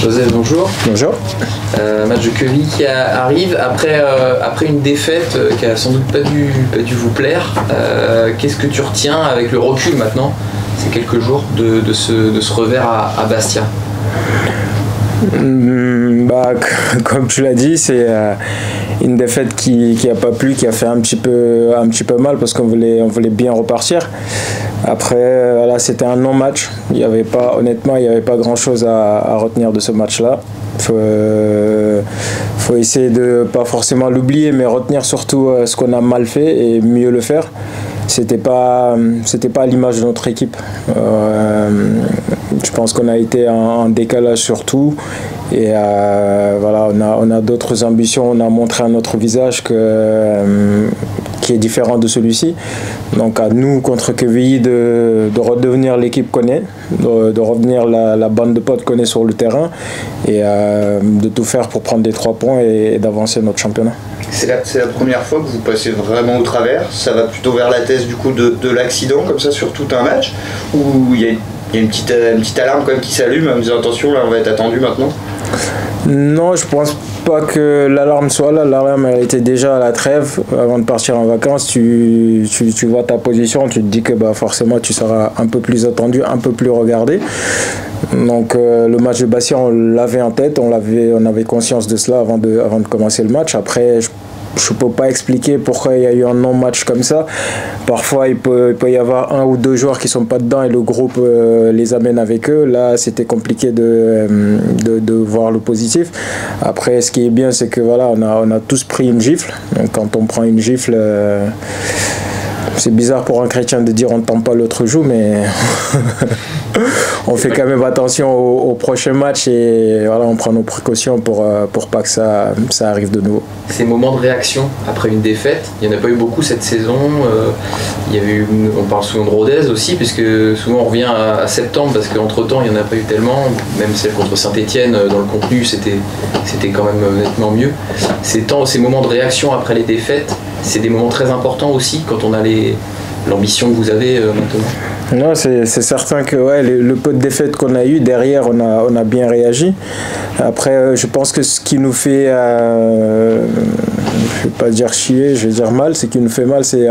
Joseph, bonjour. Bonjour. Match de Quevilly qui arrive après une défaite qui a sans doute pas dû vous plaire. Qu'est-ce que tu retiens avec le recul maintenant, ces quelques jours, de ce revers à Bastia? Comme tu l'as dit, c'est une défaite qui a pas plu, qui a fait un petit peu mal parce qu'on voulait bien repartir. Après, voilà, c'était un non-match. Honnêtement, il n'y avait pas grand-chose à retenir de ce match-là. Faut essayer de pas forcément l'oublier, mais retenir surtout ce qu'on a mal fait et mieux le faire. C'était pas à l'image de notre équipe. Je pense qu'on a été en décalage sur tout et voilà, on a d'autres ambitions. On a montré un autre visage qui est différent de celui-ci. Donc à nous contre Quevilly de redevenir l'équipe qu'on est, de revenir la bande de potes qu'on est sur le terrain et de tout faire pour prendre des 3 points et d'avancer notre championnat. C'est la première fois que vous passez vraiment au travers. Ça va plutôt vers la thèse du coup de l'accident comme ça sur tout un match, où il y a une petite alarme quand même qui s'allume en me disant attention, là on va être attendu maintenant? Non, je pense pas que l'alarme soit là. L'alarme elle était déjà à la trêve avant de partir en vacances. Tu vois ta position, tu te dis que forcément tu seras un peu plus attendu, un peu plus regardé. Donc le match de Bastia, on l'avait en tête, on avait conscience de cela avant de commencer le match. Après, je ne peux pas expliquer pourquoi il y a eu un non-match comme ça. Parfois, il peut y avoir 1 ou 2 joueurs qui ne sont pas dedans et le groupe les amène avec eux. Là, c'était compliqué de voir le positif. Après, ce qui est bien, c'est que voilà, on a tous pris une gifle. Donc, quand on prend une gifle, c'est bizarre pour un chrétien de dire on ne tente pas l'autre joue, mais on fait quand même attention au prochain match et voilà, on prend nos précautions pour pas que ça arrive de nouveau. Ces moments de réaction après une défaite, il n'y en a pas eu beaucoup cette saison. Il y avait eu, on parle souvent de Rodez aussi, puisque souvent on revient à septembre parce qu'entre-temps il n'y en a pas eu tellement. Même celle contre Saint-Etienne, dans le contenu, c'était quand même nettement mieux. Ces moments de réaction après les défaites, c'est des moments très importants aussi quand on a l'ambition que vous avez maintenant. Non, c'est certain que ouais, le peu de défaites qu'on a eu derrière, on a bien réagi. Après, je pense que ce qui nous fait, je vais pas dire chier, je vais dire mal, ce qui nous fait mal, c'est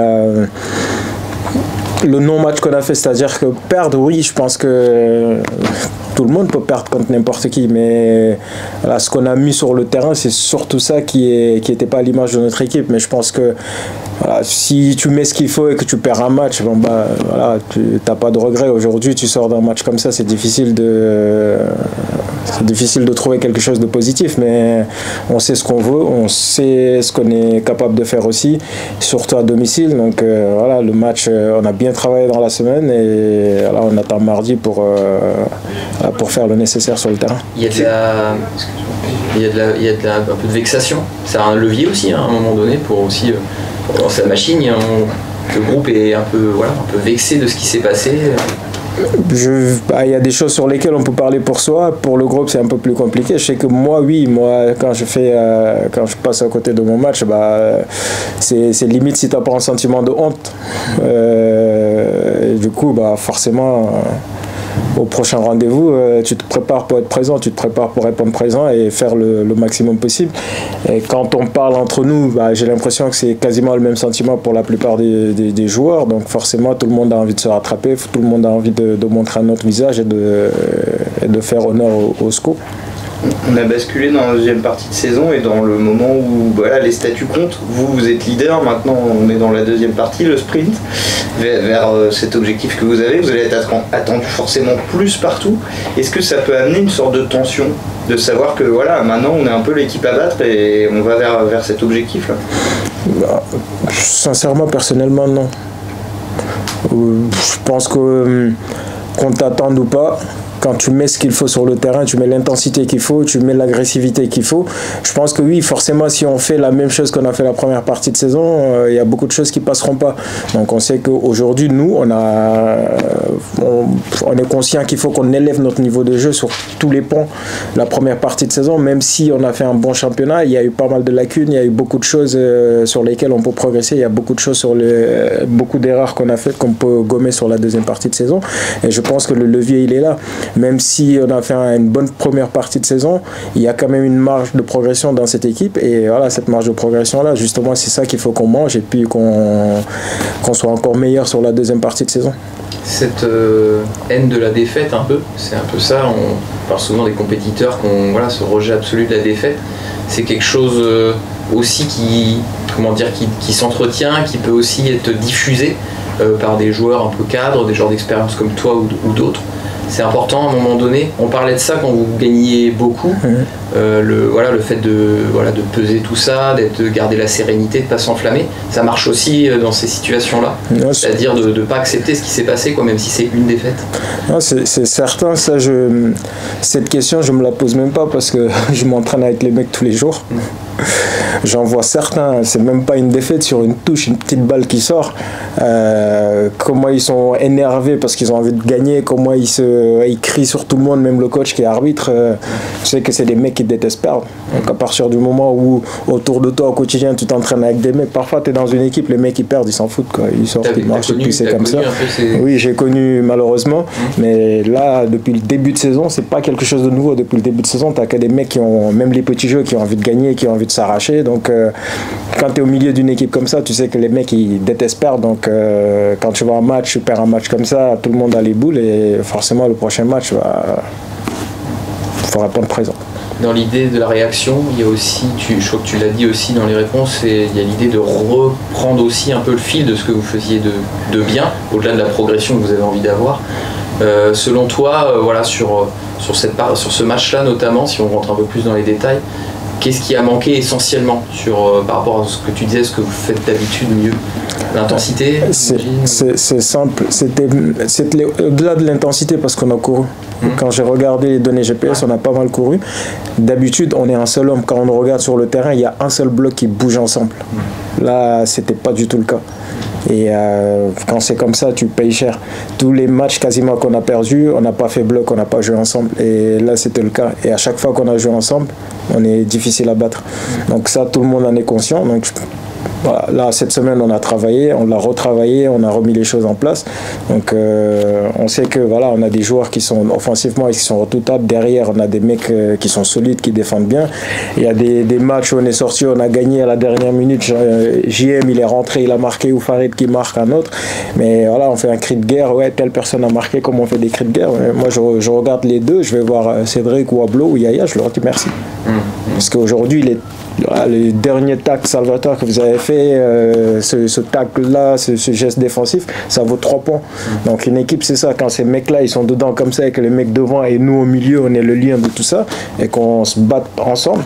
le non-match qu'on a fait, c'est-à-dire que perdre, oui, je pense que tout le monde peut perdre contre n'importe qui, mais voilà, ce qu'on a mis sur le terrain, c'est surtout ça qui était pas à l'image de notre équipe. Mais je pense que voilà, si tu mets ce qu'il faut et que tu perds un match, voilà, tu n'as pas de regret. Aujourd'hui, tu sors d'un match comme ça, c'est difficile de trouver quelque chose de positif, mais on sait ce qu'on veut, on sait ce qu'on est capable de faire aussi, surtout à domicile. Donc voilà, le match, on a bien travaillé dans la semaine et voilà, on attend mardi pour faire le nécessaire sur le terrain. Il y a un peu de vexation. C'est un levier aussi, hein, à un moment donné, pour aussi relancer la machine. Le groupe est un peu vexé de ce qui s'est passé. Il y a des choses sur lesquelles on peut parler pour soi. Pour le groupe, c'est un peu plus compliqué. Je sais que moi, quand je passe à côté de mon match, c'est limite si tu n'as pas un sentiment de honte. Et du coup, forcément, au prochain rendez-vous, tu te prépares pour être présent, tu te prépares pour répondre présent et faire le maximum possible. Et quand on parle entre nous, j'ai l'impression que c'est quasiment le même sentiment pour la plupart des joueurs. Donc forcément, tout le monde a envie de se rattraper, tout le monde a envie de montrer un autre visage et de faire honneur au scoop. On a basculé dans la deuxième partie de saison et dans le moment où les statuts comptent. Vous êtes leader, maintenant on est dans la deuxième partie, le sprint, vers cet objectif que vous avez. Vous allez être attendu forcément plus partout. Est-ce que ça peut amener une sorte de tension, de savoir que maintenant on est un peu l'équipe à battre et on va vers cet objectif-là? Sincèrement, personnellement, non. Je pense qu'on t'attende ou pas. Quand tu mets ce qu'il faut sur le terrain, tu mets l'intensité qu'il faut, tu mets l'agressivité qu'il faut. Je pense que oui, forcément, si on fait la même chose qu'on a fait la première partie de saison, il y a beaucoup de choses qui passeront pas. Donc on sait qu'aujourd'hui, nous, on est conscient qu'il faut qu'on élève notre niveau de jeu sur tous les ponts la première partie de saison. Même si on a fait un bon championnat, il y a eu pas mal de lacunes, il y a eu beaucoup de choses sur lesquelles on peut progresser, il y a beaucoup de choses beaucoup d'erreurs qu'on a faites qu'on peut gommer sur la deuxième partie de saison. Et je pense que le levier, il est là. même si on a fait une bonne première partie de saison, il y a quand même une marge de progression dans cette équipe. Et voilà, cette marge de progression-là, justement, c'est ça qu'il faut qu'on mange et puis qu'on soit encore meilleur sur la deuxième partie de saison. Cette haine de la défaite, un peu, c'est un peu ça. On parle souvent des compétiteurs qui ont ce rejet absolu de la défaite. C'est quelque chose aussi qui s'entretient, qui peut aussi être diffusé par des joueurs un peu cadres, des joueurs d'expérience comme toi ou d'autres. C'est important à un moment donné. On parlait de ça quand vous gagniez beaucoup. Le fait de peser tout ça, de garder la sérénité, de ne pas s'enflammer, ça marche aussi dans ces situations-là. C'est-à-dire de ne pas accepter ce qui s'est passé, même si c'est une défaite. Non, c'est certain. Cette question, je ne me la pose même pas parce que je m'entraîne avec les mecs tous les jours. J'en vois certains, c'est même pas une défaite, sur une touche, une petite balle qui sort. Comment ils sont énervés parce qu'ils ont envie de gagner, comment ils crient sur tout le monde, même le coach qui est arbitre. Je sais que c'est des mecs qui détestent perdre. Donc à partir du moment où autour de toi au quotidien tu t'entraînes avec des mecs, parfois tu es dans une équipe, les mecs ils perdent, ils s'en foutent quoi. Ils sortent, ils marchent, et puis c'est comme ça. Oui, j'ai connu malheureusement, mais là depuis le début de saison, c'est pas quelque chose de nouveau. Depuis le début de saison, t'as que des mecs qui ont, même les petits jeux, qui ont envie de gagner, qui ont envie de s'arracher. Donc quand tu es au milieu d'une équipe comme ça, tu sais que les mecs ils détestent perdre. Donc quand tu vas un match, tu perds un match comme ça, tout le monde a les boules et forcément le prochain match, il faudra prendre présent. Dans l'idée de la réaction, il y a aussi, je crois que tu l'as dit aussi dans les réponses, il y a l'idée de reprendre aussi un peu le fil de ce que vous faisiez de bien, au-delà de la progression que vous avez envie d'avoir. Selon toi, sur ce match-là notamment, si on rentre un peu plus dans les détails, qu'est-ce qui a manqué essentiellement par rapport à ce que tu disais, ce que vous faites d'habitude mieux? L'intensité? C'est simple. C'était au-delà de l'intensité parce qu'on a couru. Quand j'ai regardé les données GPS, on a pas mal couru. D'habitude, on est un seul homme. Quand on regarde sur le terrain, il y a un seul bloc qui bouge ensemble. Là, c'était pas du tout le cas. Et quand c'est comme ça, tu payes cher. Tous les matchs quasiment qu'on a perdus, on n'a pas fait bloc, on n'a pas joué ensemble. Et là, c'était le cas. Et à chaque fois qu'on a joué ensemble, on est difficile à battre. Donc ça, tout le monde en est conscient. Donc voilà, là, cette semaine, on a travaillé, on l'a retravaillé, on a remis les choses en place. Donc on sait que voilà, on a des joueurs qui sont offensivement et qui sont redoutables. Derrière, on a des mecs qui sont solides, qui défendent bien. Il y a des matchs où on est sorti, on a gagné à la dernière minute. JM, il est rentré, il a marqué, ou Farid qui marque un autre. Mais voilà, on fait un cri de guerre. Ouais, telle personne a marqué, comment on fait des cris de guerre. Moi, je regarde les deux, je vais voir Cédric ou Ablo ou Yaya, je leur dis merci. Parce qu'aujourd'hui, le dernier tac Salvatore que vous avez fait, ce tac-là, ce geste défensif, ça vaut 3 points. Donc une équipe, c'est ça, quand ces mecs-là, ils sont dedans comme ça, et que les mecs devant et nous au milieu, on est le lien de tout ça, et qu'on se batte ensemble,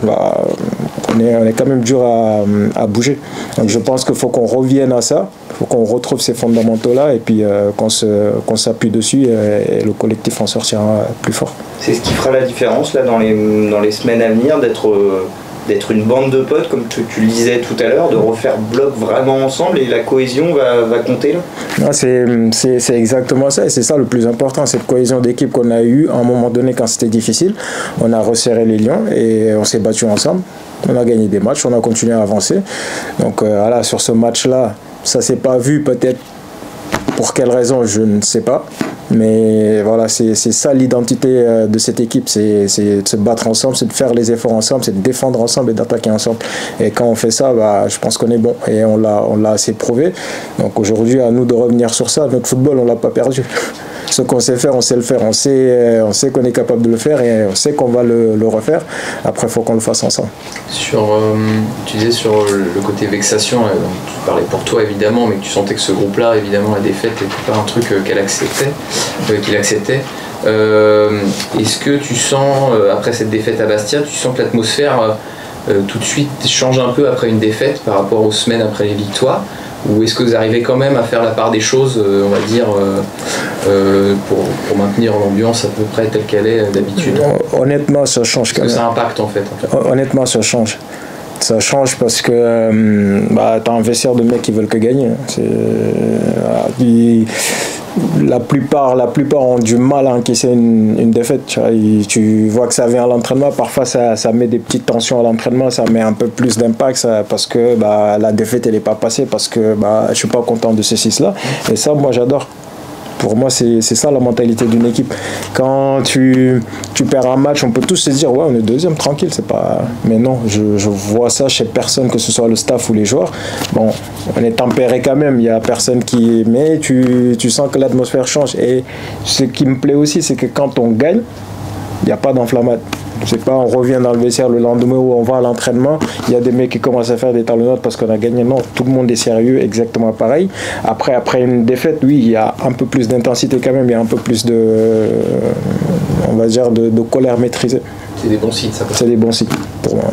on est quand même dur à bouger. Donc je pense qu'il faut qu'on revienne à ça, il faut qu'on retrouve ces fondamentaux-là, et puis qu'on s'appuie dessus, et le collectif en sortira plus fort. C'est ce qui fera la différence là dans les semaines à venir, d'être une bande de potes, comme tu le disais tout à l'heure, de refaire bloc vraiment ensemble, et la cohésion va compter là. Non, c'est exactement ça, et c'est ça le plus important, cette cohésion d'équipe qu'on a eue à un moment donné quand c'était difficile. On a resserré les lions et on s'est battu ensemble, on a gagné des matchs, on a continué à avancer. Donc voilà, sur ce match-là, ça s'est pas vu, peut-être pour quelle raison, je ne sais pas. Mais voilà, c'est ça l'identité de cette équipe, c'est de se battre ensemble, c'est de faire les efforts ensemble, c'est de défendre ensemble et d'attaquer ensemble. Et quand on fait ça, je pense qu'on est bon et on l'a assez prouvé. Donc aujourd'hui, à nous de revenir sur ça. Notre football, on l'a pas perdu. Ce qu'on sait faire, on sait le faire. On sait qu'on est capable de le faire et on sait qu'on va le refaire. Après, il faut qu'on le fasse ensemble. Tu disais sur le côté vexation, tu parlais pour toi évidemment, mais que tu sentais que ce groupe-là, évidemment, la défaite n'était pas un truc qu'il acceptait. Est-ce que tu sens, après cette défaite à Bastia, tu sens que l'atmosphère tout de suite change un peu après une défaite par rapport aux semaines après les victoires? Ou est-ce que vous arrivez quand même à faire la part des choses, on va dire, pour maintenir l'ambiance à peu près telle qu'elle est d'habitude? Honnêtement, ça change quand même. Ça impacte en fait. Honnêtement, ça change. Ça change parce que t'as un vestiaire de mecs qui veulent que gagner. La plupart ont du mal à encaisser une défaite. Tu vois que ça vient à l'entraînement. Parfois, ça met des petites tensions à l'entraînement. Ça met un peu plus d'impact parce que la défaite, elle n'est pas passée. Parce que je ne suis pas content de ceci, cela. Et ça, moi, j'adore. Pour moi, c'est ça la mentalité d'une équipe. Quand tu perds un match, on peut tous se dire ouais, on est deuxième, tranquille, c'est pas. Mais non, je vois ça chez personne, que ce soit le staff ou les joueurs. Bon, on est tempéré quand même, il y a personne qui. Mais tu sens que l'atmosphère change. Et ce qui me plaît aussi, c'est que quand on gagne, il n'y a pas d'enflammade. C'est pas on revient dans le vestiaire le lendemain ou on va à l'entraînement, il y a des mecs qui commencent à faire des talonnades parce qu'on a gagné. Non, tout le monde est sérieux, exactement pareil. Après une défaite, oui, il y a un peu plus d'intensité quand même, il y a un peu plus de, on va dire, de colère maîtrisée. C'est des bons signes, ça. C'est des bons signes pour moi.